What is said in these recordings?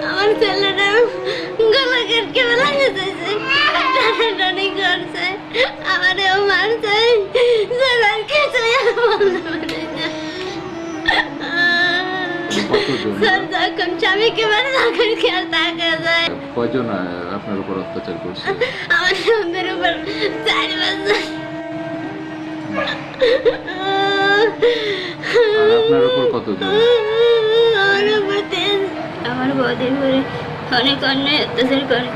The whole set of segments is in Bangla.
আমার ছেলেটা গলা কেটে ফেলাইতে চাইছে, টানাটানি করছে, আমারেও মারছে, স্যার আর কিছুই আমি বলতে পারি না। স্যার যখন স্বামীকে মারে তখন খেয়াল থাকা যায়। কয়জন আপনার উপর অত্যাচার করছে? আমার স্বামীর উপর 4 বছর। আর আপনার উপর কতজন? আমার উপর 3। আমার বৌদির উপরে অনেক অন্যায় অত্যাচার করে।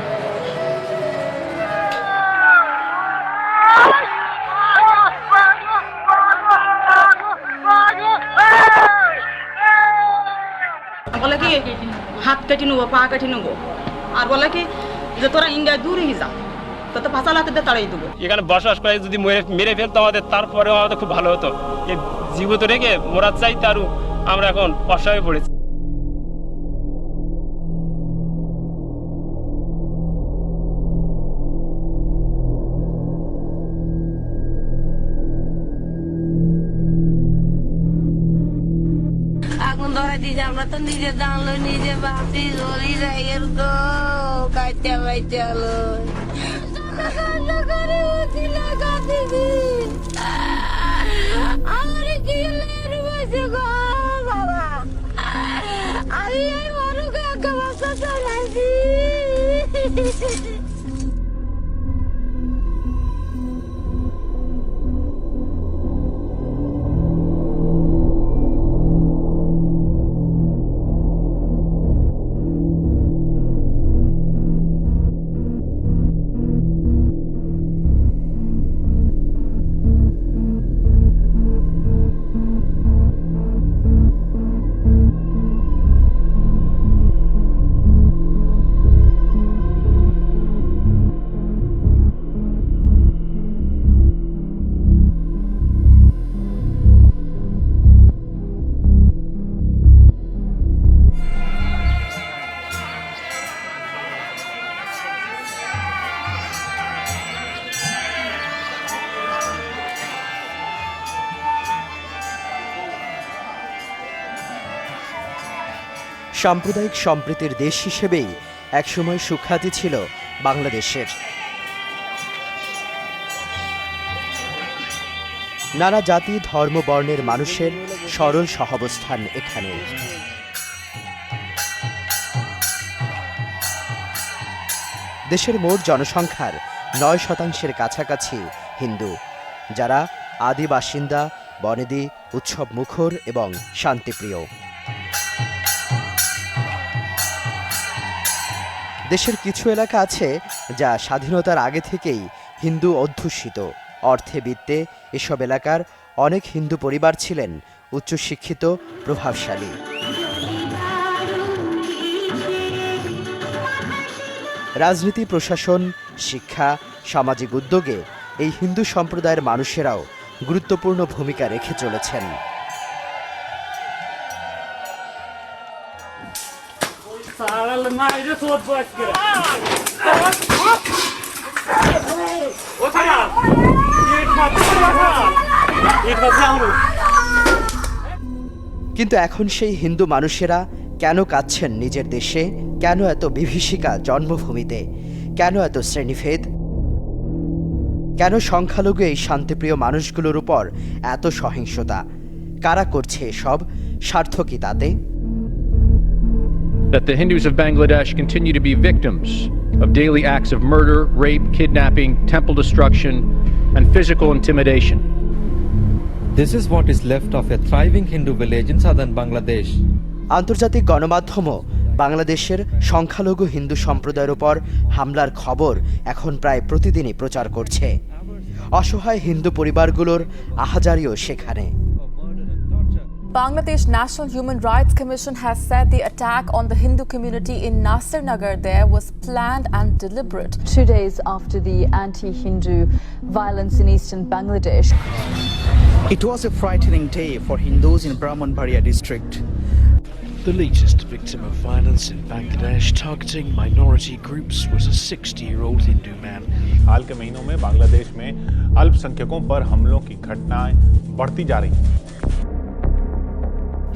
বলে কি হাত কেটে নেবো, পা কেটে নেবো, আর বলে কি যে তোরা ইন্ডিয়ায় দূরে যা, তো ফাঁসা লাতে তাড়াই দেবো। এখানে বসবাস করে যদি মেরে ফেলতো আমাদের, তারপরেও আমাদের খুব ভালো হতো। এই জীবিত রেখে মোরা চাইতে আরও আমরা এখন অসহায় পড়েছি। আগুন ধরে দিয়েছে, আমরা তো নিজে জানলো, নিজে ভাবছি জলি যাই তো কাটতে বাইতে হলো। আমার কি গো বাবা, আমি এই মরুকে একটা বাচ্চা চালাইছি। সাম্প্রদায়িক সম্প্রীতির দেশ হিসেবেই একসময় সুখ্যাতি ছিল বাংলাদেশের। নানা জাতি ধর্ম বর্ণের মানুষের সরল সহাবস্থান এখানে। দেশের মোট জনসংখ্যার 9% কাছাকাছি হিন্দু, যারা আদি বাসিন্দা, বনেদি, উৎসব মুখর এবং শান্তিপ্রিয়। দেশের কিছু এলাকা আছে যা স্বাধীনতার আগে থেকেই হিন্দু অধ্যুষিত। অর্থে বিত্তে এসব এলাকার অনেক হিন্দু পরিবার ছিলেন উচ্চশিক্ষিত, প্রভাবশালী। রাজনীতি, প্রশাসন, শিক্ষা, সামাজিক উদ্যোগে এই হিন্দু সম্প্রদায়ের মানুষেরাও গুরুত্বপূর্ণ ভূমিকা রেখে চলেছেন। কিন্তু এখন সেই হিন্দু মানুষেরা কেন কাঁদছেন নিজের দেশে? কেন এত বিভীষিকা জন্মভূমিতে? কেন এত শ্রেণীভেদ? কেন সংখ্যালঘু এই শান্তিপ্রিয় মানুষগুলোর উপর এত সহিংসতা? কারা করছে এসব? স্বার্থ কি তাতে? That the Hindus of Bangladesh continue to be victims of daily acts of murder, rape, kidnapping, temple destruction, and physical intimidation. This is what is left of a thriving Hindu village in southern Bangladesh. আন্তর্জাতিক গণমাধ্যমও বাংলাদেশের সংখ্যালঘু হিন্দু সম্প্রদায়ের উপর হামলার খবর এখন প্রায় প্রতিদিনই প্রচার করছে। অসহায় হিন্দু পরিবারগুলোর আহাজারিও সেখানে। Bangladesh National Human Rights Commission has said the attack on the Hindu community in Nasir Nagar there was planned and deliberate. 2 days after the anti-Hindu violence in eastern Bangladesh. It was a frightening day for Hindus in Brahmanbaria district. The latest victim of violence in Bangladesh targeting minority groups was a 60-year-old Hindu man. हाल के महीनों में बांग्लादेश में अल्पसंख्यकों पर हमलों की घटनाएं बढ़ती जा रही हैं।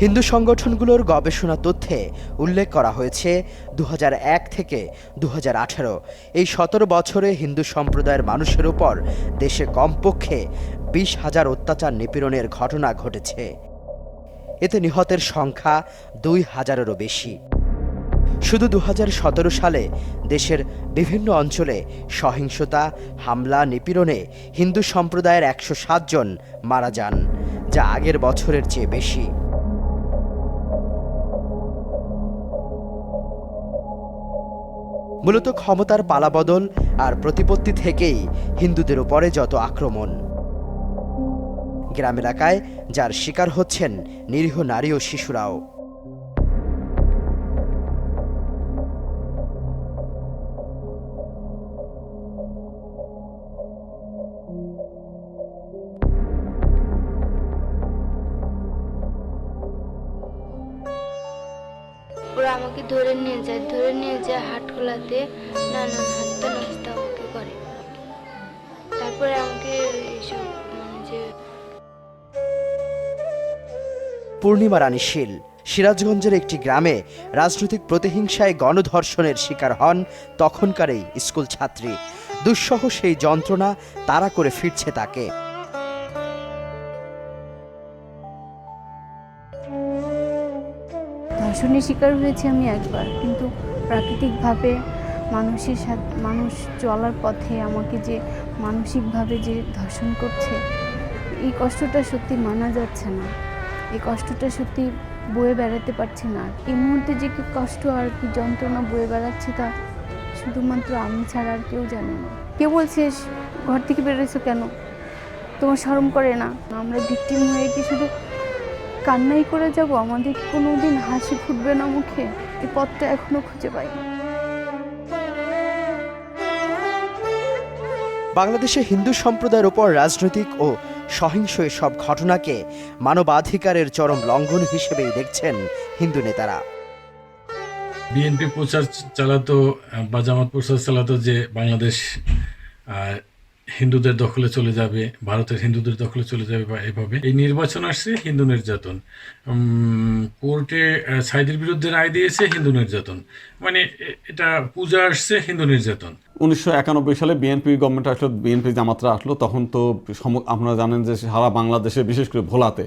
হিন্দু সংগঠনগুলোর গবেষণা তথ্যে উল্লেখ করা হয়েছে 2001 থেকে 2018 এই 17 বছরে হিন্দু সম্প্রদায়ের মানুষের উপর দেশে কমপক্ষে 20,000 অত্যাচার নিপীড়নের ঘটনা ঘটেছে। এতে নিহতের সংখ্যা 2,000-এরও বেশি। শুধু 2017 সালে দেশের বিভিন্ন অঞ্চলে সহিংসতা, হামলা, নিপীড়নে হিন্দু সম্প্রদায়ের 107 জন মারা যান, যা আগের বছরের চেয়ে বেশি। মূলত ক্ষমতার পালাবদল আর প্রতিপত্তি থেকেই হিন্দুদের উপরে যত আক্রমণ। গ্রাম এলাকায় যার শিকার হচ্ছেন নিরীহ নারী ও শিশুরাও। ওরা আমাকে ধরে নিয়ে যায় হাটখোলাতে নানান হাত্তা নাস্তা আমাকে করে। তারপরে আমাকে এইসব যে পূর্ণিমা রানী শীল সিরাজগঞ্জের একটি গ্রামে রাজনৈতিক প্রতিহিংসায় গণধর্ষণের শিকার হন তখনকার এই স্কুল ছাত্রী। দুঃসহ সেই যন্ত্রণা তাড়া করে ফিরছে তাকে। ধর্ষণের শিকার হয়েছি আমি একবার, কিন্তু প্রাকৃতিকভাবে মানুষ চলার পথে আমাকে যে মানসিকভাবে যে ধর্ষণ করছে, এই কষ্টটা সত্যি মানা যাচ্ছে না। এই কষ্টটা সত্যি বয়ে বেড়াতে পারছি না। এই মুহূর্তে যে কি কষ্ট আর কি যন্ত্রণা বয়ে বেড়াচ্ছে তা শুধুমাত্র আমি ছাড়া আর কেউ জানে না। কেউ বলছে ঘর থেকে বেরোছো কেন, তোমার শরম করে না? আমরা ভিকটিম হয়ে কি শুধু কান্নাই করে যাব? আমাদের কি কোনোদিন হাসি ফুটবে না মুখে? এই পথটা এখনো খুঁজে পাই। বাংলাদেশে হিন্দু সম্প্রদায়ের উপর রাজনৈতিক ও সহিংস এসব ঘটনাকে মানবাধিকারের চরম লঙ্ঘন হিসেবেই দেখছেন হিন্দু নেতারা। বিএনপি প্রচার চালাতো বা জামাত প্রচার চালাতো যে বাংলাদেশ হিন্দুদের দখলে চলে যাবে, ভারতের হিন্দুদের দখলে চলে যাবে, বা এভাবে এই নির্বাচন আসছে হিন্দু নির্যাতন, কোর্টে সাইদের বিরুদ্ধে রায় দিয়েছে হিন্দু নির্যাতন, মানে এটা পূজা আসছে হিন্দু নির্যাতন। 1991 সালে বিএনপি গভর্নমেন্ট আসলো, বিএনপি জামাতরা আসলো, তখন তো আপনারা জানেন যে সারা বাংলাদেশে বিশেষ করে ভোলাতে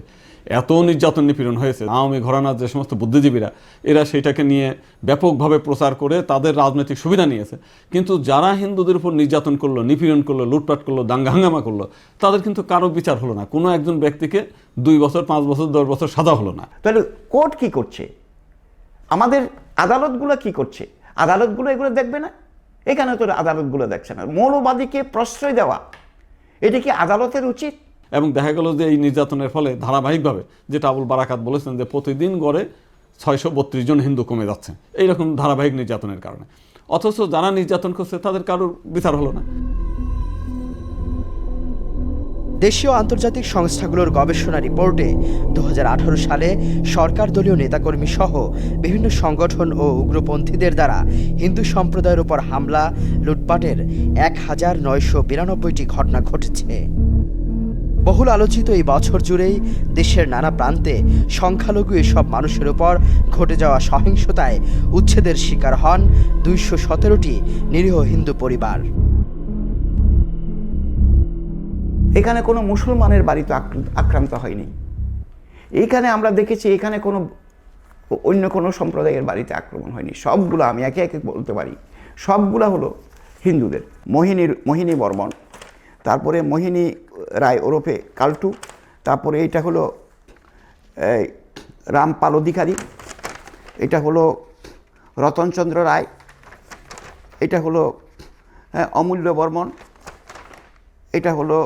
এত নির্যাতন নিপীড়ন হয়েছে। আওয়ামী ঘরানার যে সমস্ত বুদ্ধিজীবীরা এরা সেটাকে নিয়ে ব্যাপকভাবে প্রচার করে তাদের রাজনৈতিক সুবিধা নিয়েছে। কিন্তু যারা হিন্দুদের উপর নির্যাতন করলো, নিপীড়ন করলো, লুটপাট করলো, দাঙ্গা হাঙ্গামা করলো, তাদের কিন্তু কারো বিচার হলো না। কোনো একজন ব্যক্তিকে 2 বছর, 5 বছর, 10 বছর সাজা হলো না। তাহলে কোর্ট কি করছে? আমাদের আদালতগুলো কি করছে? আদালতগুলো এগুলো দেখবে না? এখানে তো আদালতগুলো দেখছে না। মৌলবাদীকে প্রশ্রয় দেওয়া, এটা কি আদালতের উচিত? এবং দেখা গেল যে এই নির্যাতনের ফলে ধারাবাহিকভাবে, যেটা আবুল বারাকাত বলেছেন যে প্রতিদিন গড়ে 632 জন হিন্দু কমে যাচ্ছে এইরকম ধারাবাহিক নির্যাতনের কারণে। অথচ যারা নির্যাতন করছে তাদের কারোর বিচার হলো না। দেশীয় আন্তর্জাতিক সংস্থাগুলোর গবেষণা রিপোর্টে 2018 সালে সরকার দলীয় নেতাকর্মী সহ বিভিন্ন সংগঠন ও উগ্রপন্থীদের দ্বারা হিন্দু সম্প্রদায়ের উপর হামলা, লুটপাটের 1992টি ঘটনা ঘটেছে। বহুল আলোচিত এই বছর জুড়েই দেশের নানা প্রান্তে সংখ্যালঘু এসব মানুষের উপর ঘটে যাওয়া সহিংসতায় উচ্ছেদের শিকার হন 217টি নিরীহ হিন্দু পরিবার। এখানে কোনো মুসলমানের বাড়ি তো আক্রান্ত হয়নি। এইখানে আমরা দেখেছি এখানে কোনো অন্য কোনো সম্প্রদায়ের বাড়িতে আক্রমণ হয়নি। সবগুলো আমি একে একে বলতে পারি, সবগুলো হলো হিন্দুদের। মোহিনী বর্মন, তারপরে মোহিনী রায় ওরফে কালটু, তারপরে এটা হলো রামপাল অধিকারী, এটা হলো রতনচন্দ্র রায়, এটা হলো অমূল্য বর্মন, এটা হলো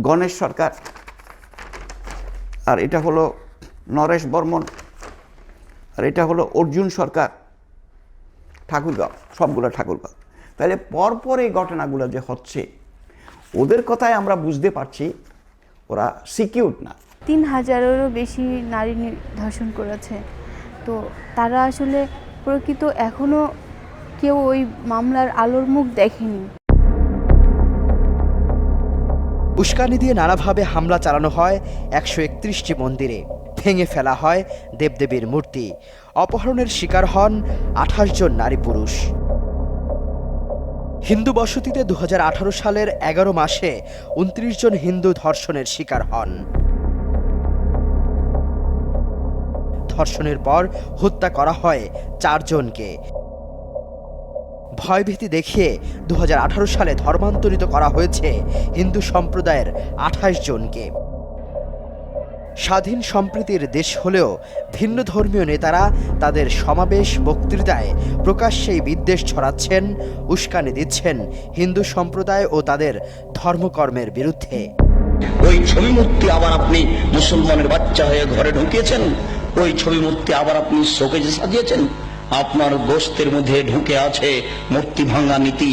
গণেশ সরকার, আর এটা হলো নরেশ বর্মন, আর এটা হলো অর্জুন সরকার। ঠাকুরগাঁও, সবগুলো ঠাকুরগাঁও। তাহলে পরপর এই ঘটনাগুলো যে হচ্ছে, ওদের কথায় আমরা বুঝতে পারছি ওরা সিকিউর না। 3000-এরও বেশি নারী ধর্ষণ করেছে। তো তারা আসলে প্রকৃত এখনো কেউ ওই মামলার আলোর মুখ দেখেনি। উস্কানি দিয়ে নানাভাবে হামলা চালানো হয় 131টি মন্দিরে, ভেঙে ফেলা হয় দেবদেবীর মূর্তি, অপহরণের শিকার হন 28 জন নারী পুরুষ। হিন্দু বসতিতে 2018 সালের 11 মাসে 29 জন হিন্দু ধর্ষণের শিকার হন। ধর্ষণের পর হত্যা করা হয় 4 জনকে। ভয়ভীতি দেখিয়ে 2018 সালে ধর্মান্তরিত করা হয়েছে হিন্দু সম্প্রদায়ের 28 জনকে। স্বাধীন সম্প্রীতির দেশ হলেও ভিন্ন ধর্মীয় নেতারা তাদের সমাবেশ বক্তৃতায় প্রকাশ্যেই বিদ্বেষ ছড়াচ্ছেন, উস্কানি দিচ্ছেন হিন্দু সম্প্রদায় ও তাদের ধর্মকর্মের বিরুদ্ধে। ওই ছবি মূর্তি আবার আপনি মুসলমানের বাচ্চা হয়ে ঘরে ঢুকিয়েছেন, ওই ছবি মূর্তি আবার আপনি শোকেজে সাজিয়েছেন। আপনার গোশতের মধ্যে ঢুকে আছে মূর্তি ভাঙা নীতি,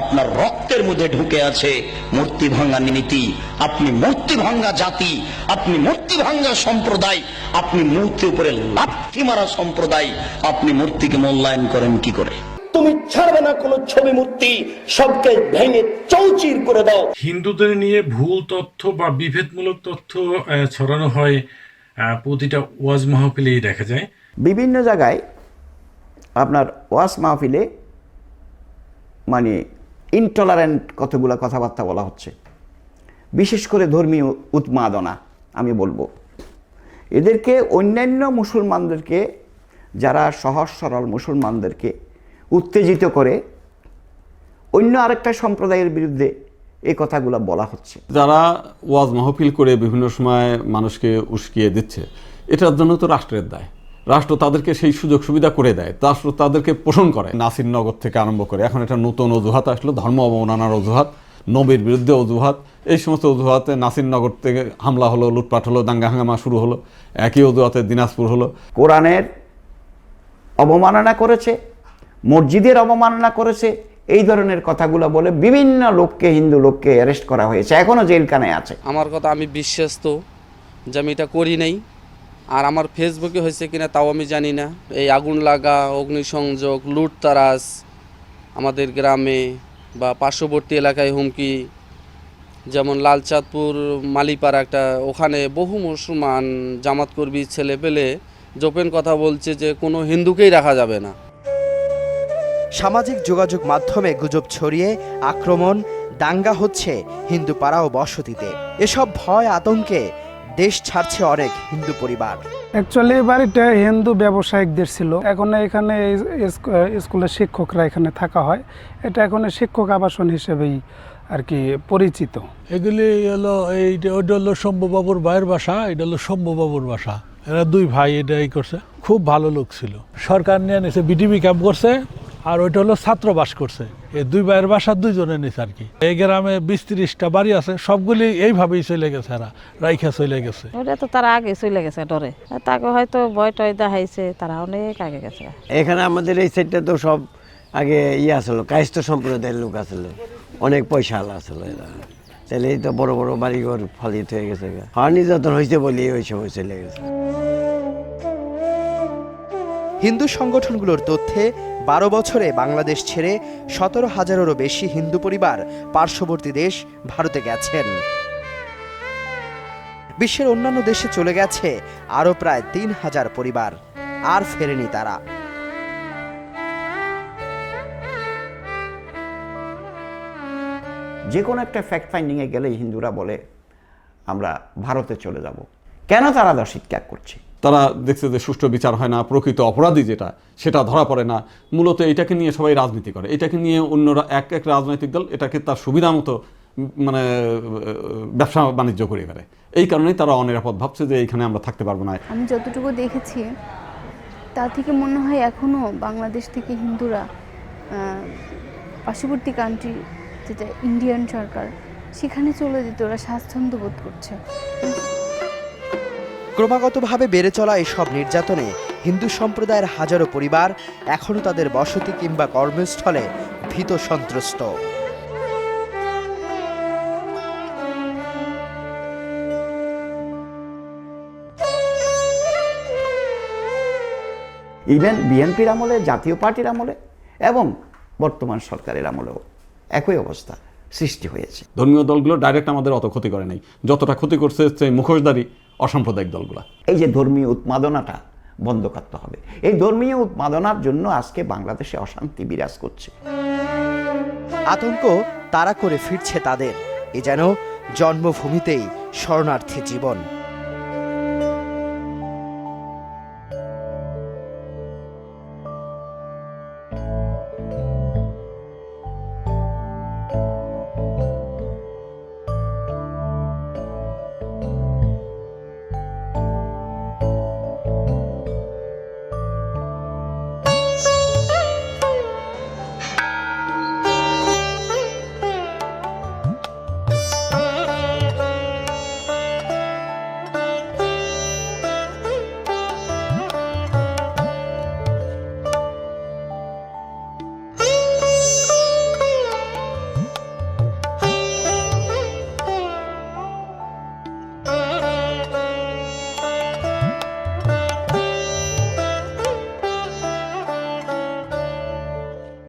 আপনার রক্তের মধ্যে ঢুকে আছে মূর্তি ভাঙা নীতি। আপনি মূর্তি ভাঙা জাতি, আপনি মূর্তি ভাঙা সম্প্রদায়, আপনি মূর্তির উপরে লাথি মারা সম্প্রদায়, আপনি মূর্তিকে মূল্যায়ন করেন কি করে? তুমি ছাড়বে না কোনো ছবি মূর্তি, সবকে ভেঙে চৌচির করে দাও। হিন্দুদের নিয়ে ভুল তথ্য বা বিভেদমূলক তথ্য ছড়ানো হয় প্রতিটা ওয়াজ মাহফিলেই দেখা যায়। বিভিন্ন জায়গায় আপনার ওয়াজ মাহফিলে মানে ইনটলারেন্ট কতগুলো কথাবার্তা বলা হচ্ছে, বিশেষ করে ধর্মীয় উন্মাদনা। আমি বলবো এদেরকে অন্যান্য মুসলমানদেরকে, যারা সহজ সরল মুসলমানদেরকে উত্তেজিত করে অন্য আরেকটা সম্প্রদায়ের বিরুদ্ধে এই কথাগুলো বলা হচ্ছে। যারা ওয়াজ মাহফিল করে বিভিন্ন সময় মানুষকে উস্কিয়ে দিচ্ছে, এটার জন্য তো রাষ্ট্রের দায়। রাষ্ট্র তাদেরকে সেই সুযোগ সুবিধা করে দেয়, রাষ্ট্র তাদেরকে পোষণ করে। নাসিরনগর থেকে আরম্ভ করে এখন একটা নতুন অজুহাত আসলো, ধর্ম অবমাননার অজুহাত, নবীর বিরুদ্ধে অজুহাত। এই সমস্ত অজুহাতে নাসিরনগর থেকে হামলা হলো, লুটপাট হলো, দাঙ্গা হাঙ্গামা শুরু হলো। একই অজুহাতে দিনাজপুর হলো। কোরআনের অবমাননা করেছে, মসজিদের অবমাননা করেছে, এই ধরনের কথাগুলো বলে বিভিন্ন লোককে, হিন্দু লোককে অ্যারেস্ট করা হয়েছে, এখনো জেলখানায় আছে। আমার কথা আমি বিশ্বাস্ত যে আমি এটা করি নাই, আর আমার ফেসবুকে হয়েছে কিনা তাও আমি জানি না। এই আগুন লাগা, অগ্নিসংযোগ, লুটতারাজ আমাদের গ্রামে বা পার্শ্ববর্তী এলাকায় হুমকি, যেমন লালচাঁদপুর মালিপাড়া একটা, ওখানে বহু মুসলমান জামাত কর্মী ছেলে পেলে জোপেন কথা বলছে যে কোনো হিন্দুকেই রাখা যাবে না। সামাজিক যোগাযোগ মাধ্যমে গুজব ছড়িয়ে আক্রমণ, দাঙ্গা হচ্ছে হিন্দু পাড়া ও বসতিতে। এসব ভয় আতঙ্কে দেশ ছাড়ছে অনেক হিন্দু পরিবার। অ্যাকচুয়ালি বাড়িটা হিন্দু ব্যবসায়িকদের ছিল, এখন এখানে স্কুলের শিক্ষকরা এখানে থাকা হয়। এটা এখন শিক্ষক আবাসন হিসেবেই আর কি পরিচিত। এগুলি হলো ওইটা হলো শম্ভুবাবুর ভাইয়ের বাসা, এটা হলো শম্ভুবাবুর বাসা। এরা দুই ভাই এটাই করছে, খুব ভালো লোক ছিল। সরকার নিয়ে নিয়েছে, বিডিবি ক্যাম্প করছে, আর ওইটা হলো ছাত্রবাস করছে। এই দুই ভাইয়ের বাসা দুইজনে নিছে আর কি। এই গ্রামে 20-30টা বাড়ি আছে, সবগুলি এইভাবেই চলে গেছে, এরা রাইখা চলে গেছে। ওটা তো তারা আগে চলে গেছে ডরে, তাকে হয়তো ভয় টয় দেখাইছে, তারা অনেক আগে গেছে। এখানে আমাদের এই সাইডটা তো সব আগে আসলো, কায়স্থ সম্প্রদায়ের লোক আসলো, অনেক পয়সা আসলো এরা। তাহলে এই তো বড় বড় বাড়িঘর ফালিত হয়ে গেছে, নির্যাতন হয়েছে বলে ওই সময় চলে গেছে। হিন্দু সংগঠনগুলোর তথ্যে 12 বছরে বাংলাদেশ ছেড়ে 17,000-এরও বেশি হিন্দু পরিবার পার্শ্ববর্তী দেশ ভারতে গেছেন। বিশ্বের অন্যান্য দেশে চলে গেছে আরও প্রায় 3,000 পরিবার, আর ফেরেনি তারা। যে কোনো একটা ফ্যাক্ট ফাইন্ডিংয়ে গেলেই হিন্দুরা বলে আমরা ভারতে চলে যাব। কেন তারা দর্শিত ত্যাগ করছে? তারা দেখছে যে সুষ্ঠু বিচার হয় না, প্রকৃত অপরাধী যেটা সেটা ধরা পড়ে না। মূলত এটাকে নিয়ে সবাই রাজনীতি করে, এটাকে নিয়ে অন্যরা এক এক রাজনৈতিক দল এটাকে তার সুবিধা মতো মানে ব্যবসা বাণিজ্য করে ফেলে। এই কারণেই তারা অনিরাপদ ভাবছে যে এইখানে আমরা থাকতে পারবো না। আমি যতটুকু দেখেছি তা থেকে মনে হয় এখনও বাংলাদেশ থেকে হিন্দুরা পার্শ্ববর্তী কান্ট্রি, যেটা ইন্ডিয়ান সরকার, সেখানে চলে যেতে ওরা স্বাচ্ছন্দ্য বোধ করছে। ক্রমাগতভাবে বেড়ে চলা এসব নির্যাতনে হিন্দু সম্প্রদায়ের হাজারো পরিবার এখনও তাদের বসতি কিংবা কর্মস্থলে ভীত সন্ত্রস্ত। ইভেন বিএনপির আমলে, জাতীয় পার্টির আমলে এবং বর্তমান সরকারের আমলেও একই অবস্থা। সৃষ্টি হয়েছে। ধর্মীয় দলগুলো ডাইরেক্ট আমাদের অত ক্ষতি করে নাই, যতটা ক্ষতি করছে হচ্ছে মুখোশধারী অসাম্প্রদায়িক দলগুলো। এই যে ধর্মীয় উন্মাদনাটা বন্ধ করতে হবে। এই ধর্মীয় উন্মাদনার জন্য আজকে বাংলাদেশে অশান্তি বিরাজ করছে। আতঙ্ক তাড়া করে ফিরছে তাদের, এ যেন জন্মভূমিতেই শরণার্থী জীবন।